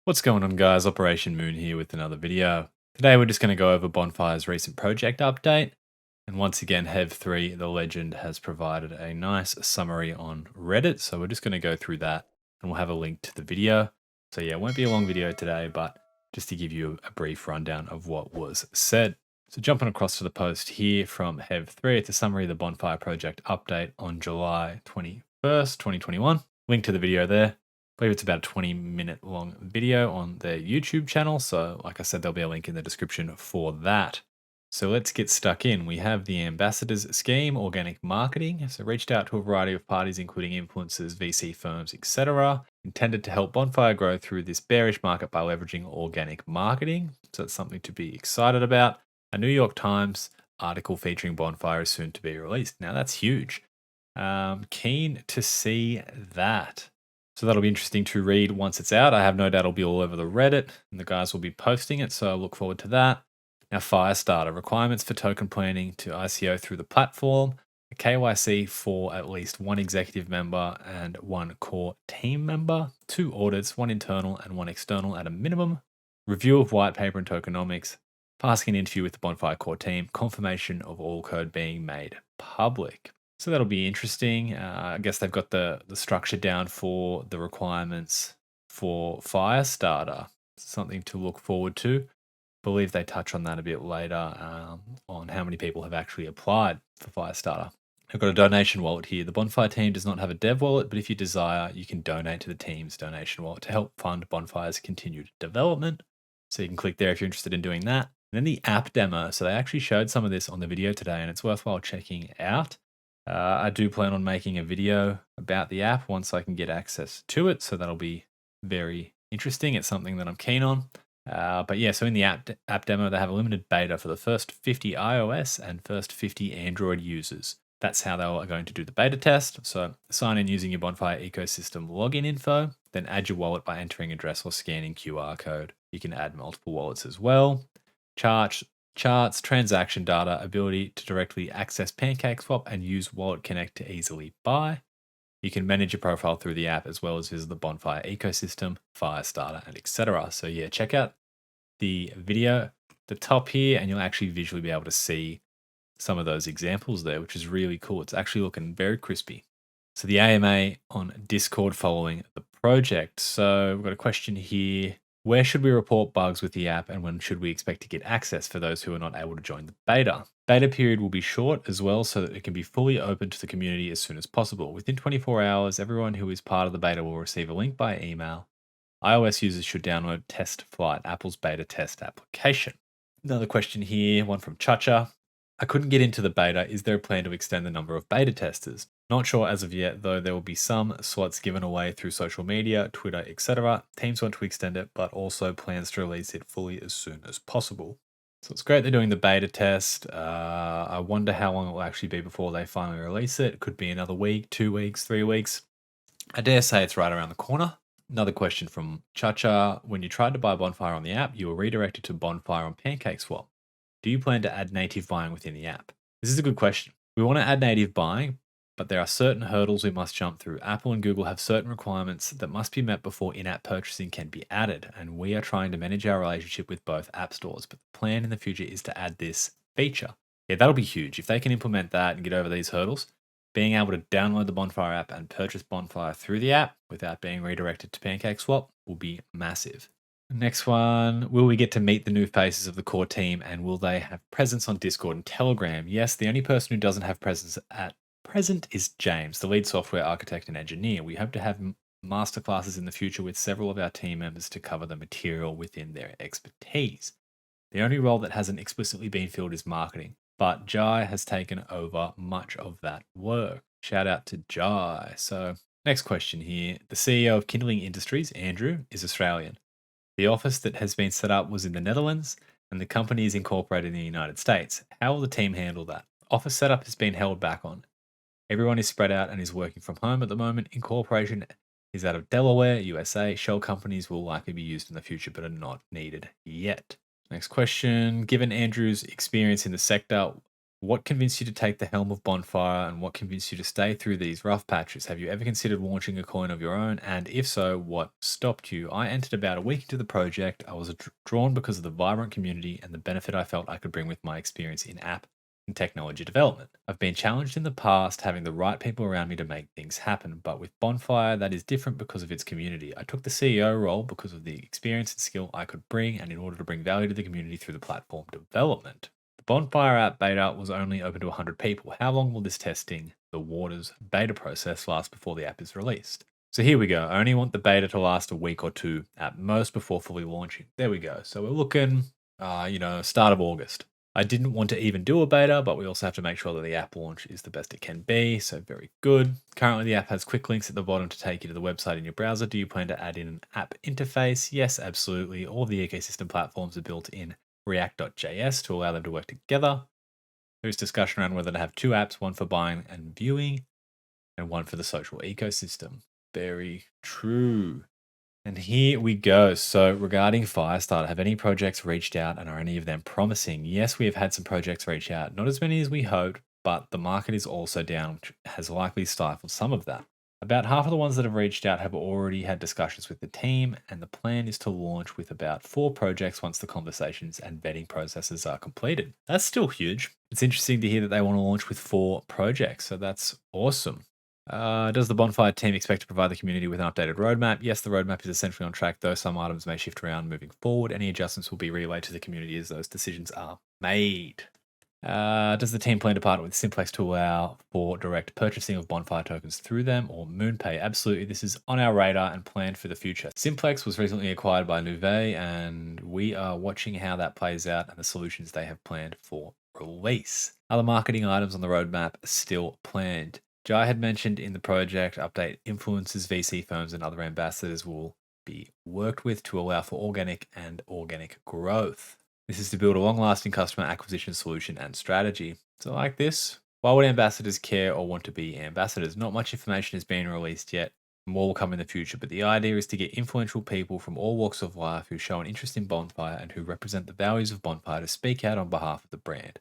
What's going on, guys? Operation Moon here with another video. Today we're just going to go over Bonfire's recent project update. And once again, Hev3, the legend, has provided a nice summary on Reddit. So we're just going to go through that and we'll have a link to the video. So yeah, it won't be a long video today, but just to give you a brief rundown of what was said. So jumping across to the post here from Hev3, it's a summary of the Bonfire project update on July 21st, 2021. Link to the video there. I believe it's about a 20-minute long video on their YouTube channel. So like I said, there'll be a link in the description for that. So let's get stuck in. We have the ambassadors scheme, organic marketing. So reached out to a variety of parties, including influencers, VC firms, etc. Intended to help Bonfire grow through this bearish market by leveraging organic marketing. So it's something to be excited about. A New York Times article featuring Bonfire is soon to be released. Now that's huge. Keen to see that. So that'll be interesting to read once it's out. I have no doubt it'll be all over the Reddit and the guys will be posting it. So I look forward to that. Now, Firestarter requirements for token planning to ICO through the platform, a KYC for at least one executive member and one core team member, 2 audits, 1 internal and 1 external at a minimum, review of white paper and tokenomics, passing an interview with the Bonfire core team, confirmation of all code being made public. So that'll be interesting. I guess they've got the structure down for the requirements for Firestarter. Something to look forward to. Believe they touch on that a bit later on how many people have actually applied for Firestarter. I've got a donation wallet here. The Bonfire team does not have a dev wallet, but if you desire, you can donate to the team's donation wallet to help fund Bonfire's continued development. So you can click there if you're interested in doing that. And then the app demo. So they actually showed some of this on the video today, and it's worthwhile checking out. I do plan on making a video about the app once I can get access to it. So that'll be very interesting. It's something that I'm keen on. But yeah, so in the app demo, they have a limited beta for the first 50 iOS and first 50 Android users. That's how they are going to do the beta test. So sign in using your Bonfire ecosystem login info, then add your wallet by entering address or scanning QR code. You can add multiple wallets as well. Charts, transaction data, ability to directly access PancakeSwap and use Wallet Connect to easily buy. You can manage your profile through the app as well as visit the Bonfire ecosystem, Firestarter, and etc. So yeah, check out the video at the top here and you'll actually visually be able to see some of those examples there, which is really cool. It's actually looking very crispy. So the AMA on Discord following the project. So we've got a question here. Where should we report bugs with the app and when should we expect to get access for those who are not able to join the beta? Beta period will be short as well so that it can be fully open to the community as soon as possible. Within 24 hours, everyone who is part of the beta will receive a link by email. iOS users should download Test Flight, Apple's beta test application. Another question here, one from Chacha. I couldn't get into the beta. Is there a plan to extend the number of beta testers? Not sure as of yet, though there will be some slots given away through social media, Twitter, etc. Teams want to extend it, but also plans to release it fully as soon as possible. So it's great they're doing the beta test. I wonder how long it will actually be before they finally release it. It could be another week, 2 weeks, 3 weeks. I dare say it's right around the corner. Another question from Chacha. When you tried to buy Bonfire on the app, you were redirected to Bonfire on PancakeSwap. Do you plan to add native buying within the app? This is a good question. We want to add native buying, but there are certain hurdles we must jump through. Apple and Google have certain requirements that must be met before in-app purchasing can be added, and we are trying to manage our relationship with both app stores, but the plan in the future is to add this feature. Yeah, that'll be huge. If they can implement that and get over these hurdles, being able to download the Bonfire app and purchase Bonfire through the app without being redirected to PancakeSwap will be massive. Next one, will we get to meet the new faces of the core team and will they have presence on Discord and Telegram? Yes, the only person who doesn't have presence at present is James, the lead software architect and engineer. We hope to have masterclasses in the future with several of our team members to cover the material within their expertise. The only role that hasn't explicitly been filled is marketing, but Jai has taken over much of that work. Shout out to Jai. So next question here. The CEO of Kindling Industries, Andrew, is Australian. The office that has been set up was in the Netherlands, and the company is incorporated in the United States. How will the team handle that? Office setup has been held back on. Everyone is spread out and is working from home at the moment. Incorporation is out of Delaware, USA. Shell companies will likely be used in the future, but are not needed yet. Next question. Given Andrew's experience in the sector, What convinced you to take the helm of Bonfire and what convinced you to stay through these rough patches? Have you ever considered launching a coin of your own? And if so, what stopped you? I entered about a week into the project. I was drawn because of the vibrant community and the benefit I felt I could bring with my experience in app and technology development. I've been challenged in the past having the right people around me to make things happen, but with Bonfire, that is different because of its community. I took the CEO role because of the experience and skill I could bring and in order to bring value to the community through the platform development. Bonfire app beta was only open to 100 people. How long will this testing the waters beta process last before the app is released? So here we go. I only want the beta to last a week or two at most before fully launching. There we go. So we're looking, start of August. I didn't want to even do a beta, but we also have to make sure that the app launch is the best it can be. So very good. Currently, the app has quick links at the bottom to take you to the website in your browser. Do you plan to add in an app interface? Yes, absolutely. All of the ecosystem platforms are built in React.js to allow them to work together. There's discussion around whether to have two apps, one for buying and viewing, and one for the social ecosystem. Very true. And here we go. So, regarding Firestarter, have any projects reached out and are any of them promising? Yes, we have had some projects reach out, not as many as we hoped, but the market is also down, which has likely stifled some of that. About half of the ones that have reached out have already had discussions with the team, and the plan is to launch with about 4 projects once the conversations and vetting processes are completed. That's still huge. It's interesting to hear that they want to launch with 4 projects, so that's awesome. Does the Bonfire team expect to provide the community with an updated roadmap? Yes, the roadmap is essentially on track, though some items may shift around moving forward. Any adjustments will be relayed to the community as those decisions are made. Does the team plan to partner with Simplex to allow for direct purchasing of Bonfire tokens through them or MoonPay? Absolutely. This is on our radar and planned for the future. Simplex was recently acquired by Nuvei, and we are watching how that plays out and the solutions they have planned for release. Other marketing items on the roadmap still planned. Jai had mentioned in the project update influencers, VC firms, and other ambassadors will be worked with to allow for organic growth. This is to build a long-lasting customer acquisition solution and strategy. So like this, why would ambassadors care or want to be ambassadors? Not much information has been released yet. More will come in the future, but the idea is to get influential people from all walks of life who show an interest in Bonfire and who represent the values of Bonfire to speak out on behalf of the brand.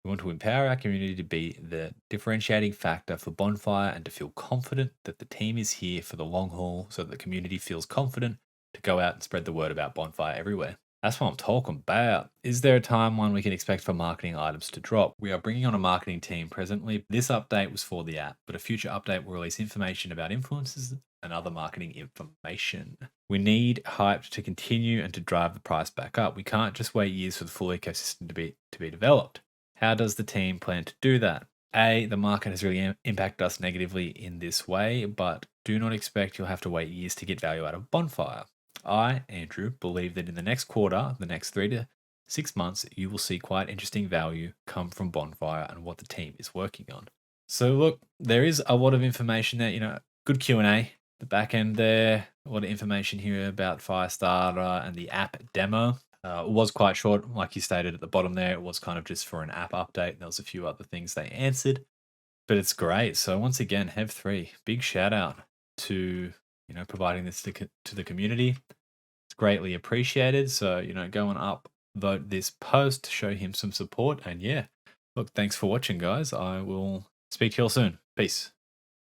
We want to empower our community to be the differentiating factor for Bonfire and to feel confident that the team is here for the long haul so that the community feels confident to go out and spread the word about Bonfire everywhere. That's what I'm talking about. Is there a timeline we can expect for marketing items to drop? We are bringing on a marketing team presently. This update was for the app, but a future update will release information about influencers and other marketing information. We need hype to continue and to drive the price back up. We can't just wait years for the full ecosystem to be developed. How does the team plan to do that? The market has really impacted us negatively in this way, but do not expect you'll have to wait years to get value out of Bonfire. I, Andrew, believe that in the next quarter, the next 3 to 6 months, you will see quite interesting value come from Bonfire and what the team is working on. So look, there is a lot of information there, good Q&A, the back end there, a lot of information here about Firestarter and the app demo. It was quite short, like you stated at the bottom there. It was kind of just for an app update. There was a few other things they answered, but it's great. So once again, Hev3, big shout out to providing this to the community. It's greatly appreciated. So go and upvote this post, show him some support, and yeah, look, thanks for watching, guys. I will speak to you all soon. Peace.